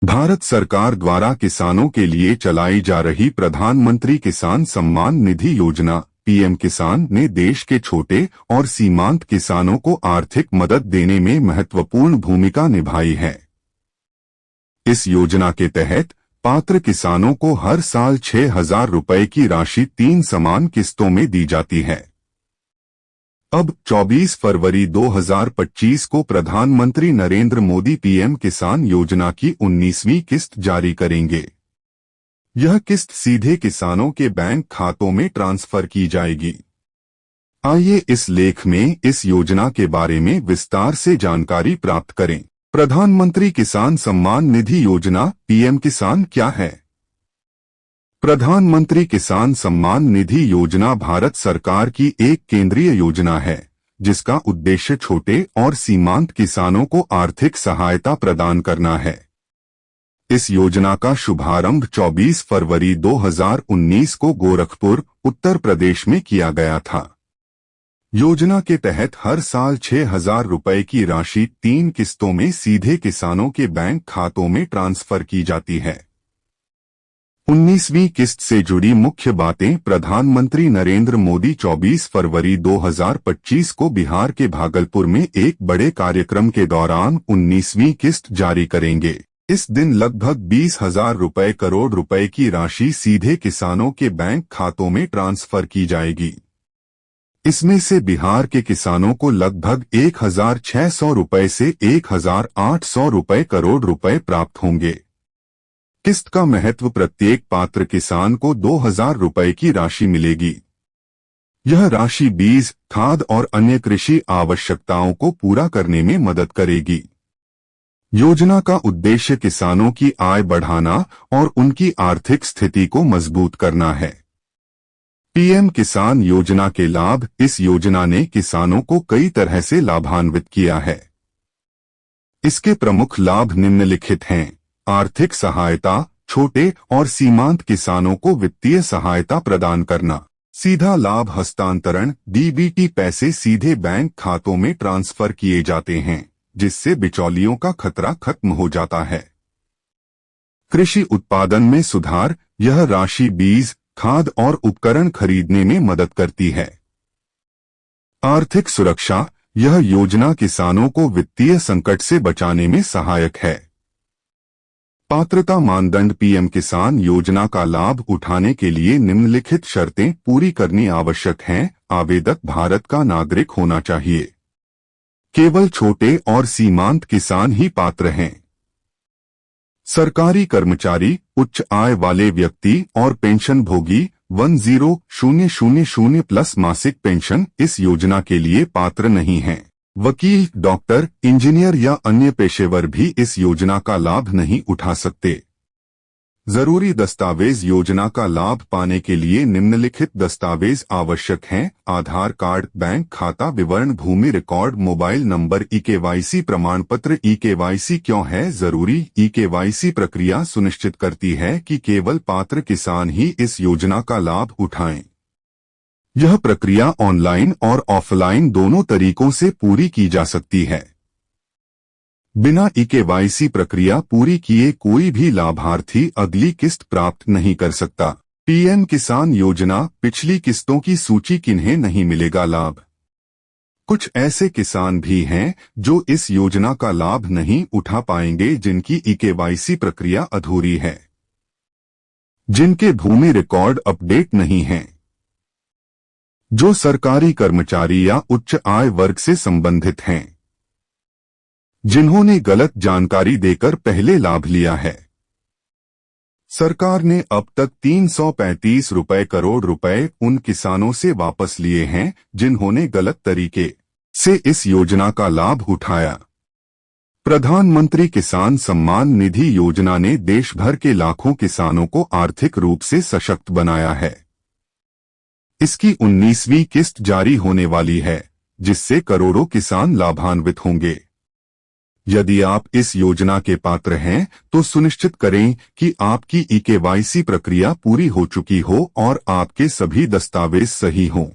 भारत सरकार द्वारा किसानों के लिए चलाई जा रही प्रधानमंत्री किसान सम्मान निधि योजना पीएम किसान ने देश के छोटे और सीमांत किसानों को आर्थिक मदद देने में महत्वपूर्ण भूमिका निभाई है। इस योजना के तहत पात्र किसानों को हर साल 6,000 रुपए की राशि 3 समान किस्तों में दी जाती है। अब 24 फरवरी 2025 को प्रधानमंत्री नरेंद्र मोदी पीएम किसान योजना की 19वीं किस्त जारी करेंगे। यह किस्त सीधे किसानों के बैंक खातों में ट्रांसफर की जाएगी। आइए इस लेख में इस योजना के बारे में विस्तार से जानकारी प्राप्त करें। प्रधानमंत्री किसान सम्मान निधि योजना पीएम किसान क्या है? प्रधानमंत्री किसान सम्मान निधि योजना भारत सरकार की एक केंद्रीय योजना है, जिसका उद्देश्य छोटे और सीमांत किसानों को आर्थिक सहायता प्रदान करना है। इस योजना का शुभारंभ 24 फरवरी 2019 को गोरखपुर, उत्तर प्रदेश में किया गया था। योजना के तहत हर साल 6,000 रुपए की राशि 3 किस्तों में सीधे किसानों के बैंक खातों में ट्रांसफर की जाती है। 19वीं किस्त से जुड़ी मुख्य बातें। प्रधानमंत्री नरेंद्र मोदी 24 फरवरी 2025 को बिहार के भागलपुर में एक बड़े कार्यक्रम के दौरान 19वीं किस्त जारी करेंगे। इस दिन लगभग 20,000 करोड़ रुपए की राशि सीधे किसानों के बैंक खातों में ट्रांसफर की जाएगी। इसमें से बिहार के किसानों को लगभग 1,600 रुपए से 1,800 करोड़ रुपए प्राप्त होंगे। किस्त का महत्व। प्रत्येक पात्र किसान को 2,000 रुपए की राशि मिलेगी। यह राशि बीज, खाद और अन्य कृषि आवश्यकताओं को पूरा करने में मदद करेगी। योजना का उद्देश्य किसानों की आय बढ़ाना और उनकी आर्थिक स्थिति को मजबूत करना है। पीएम किसान योजना के लाभ। इस योजना ने किसानों को कई तरह से लाभान्वित किया है। इसके प्रमुख लाभ निम्नलिखित हैं। आर्थिक सहायता। छोटे और सीमांत किसानों को वित्तीय सहायता प्रदान करना। सीधा लाभ हस्तांतरण। डीबीटी पैसे सीधे बैंक खातों में ट्रांसफर किए जाते हैं, जिससे बिचौलियों का खतरा खत्म हो जाता है। कृषि उत्पादन में सुधार। यह राशि बीज, खाद और उपकरण खरीदने में मदद करती है। आर्थिक सुरक्षा। यह योजना किसानों को वित्तीय संकट से बचाने में सहायक है। पात्रता मानदंड। पीएम किसान योजना का लाभ उठाने के लिए निम्नलिखित शर्तें पूरी करनी आवश्यक हैं। आवेदक भारत का नागरिक होना चाहिए। केवल छोटे और सीमांत किसान ही पात्र हैं। सरकारी कर्मचारी, उच्च आय वाले व्यक्ति और पेंशनभोगी 10,000 प्लस मासिक पेंशन इस योजना के लिए पात्र नहीं हैं। वकील, डॉक्टर, इंजीनियर या अन्य पेशेवर भी इस योजना का लाभ नहीं उठा सकते। जरूरी दस्तावेज। योजना का लाभ पाने के लिए निम्नलिखित दस्तावेज आवश्यक हैं। आधार कार्ड, बैंक खाता विवरण, भूमि रिकॉर्ड, मोबाइल नंबर। ईकेवाईसी प्रमाण पत्र। ईकेवाईसी क्यों है जरूरी? ईकेवाईसी प्रक्रिया सुनिश्चित करती है कि केवल पात्र किसान ही इस योजना का लाभ उठाएं। यह प्रक्रिया ऑनलाइन और ऑफलाइन दोनों तरीकों से पूरी की जा सकती है। बिना ईकेवाईसी प्रक्रिया पूरी किए कोई भी लाभार्थी अगली किस्त प्राप्त नहीं कर सकता। पीएम किसान योजना पिछली किस्तों की सूची। किन्हें नहीं मिलेगा लाभ? कुछ ऐसे किसान भी हैं जो इस योजना का लाभ नहीं उठा पाएंगे जिनकी ईकेवाईसी प्रक्रिया अधूरी है, जिनके भूमि रिकॉर्ड अपडेट नहीं हैं, जो सरकारी कर्मचारी या उच्च आय वर्ग से संबंधित हैं, जिन्होंने गलत जानकारी देकर पहले लाभ लिया है। सरकार ने अब तक 335 करोड़ रुपए उन किसानों से वापस लिए हैं जिन्होंने गलत तरीके से इस योजना का लाभ उठाया। प्रधानमंत्री किसान सम्मान निधि योजना ने देश भर के लाखों किसानों को आर्थिक रूप से सशक्त बनाया है। इसकी 19वीं किस्त जारी होने वाली है, जिससे करोड़ों किसान लाभान्वित होंगे। यदि आप इस योजना के पात्र हैं तो सुनिश्चित करें कि आपकी ईकेवाईसी प्रक्रिया पूरी हो चुकी हो और आपके सभी दस्तावेज सही हों।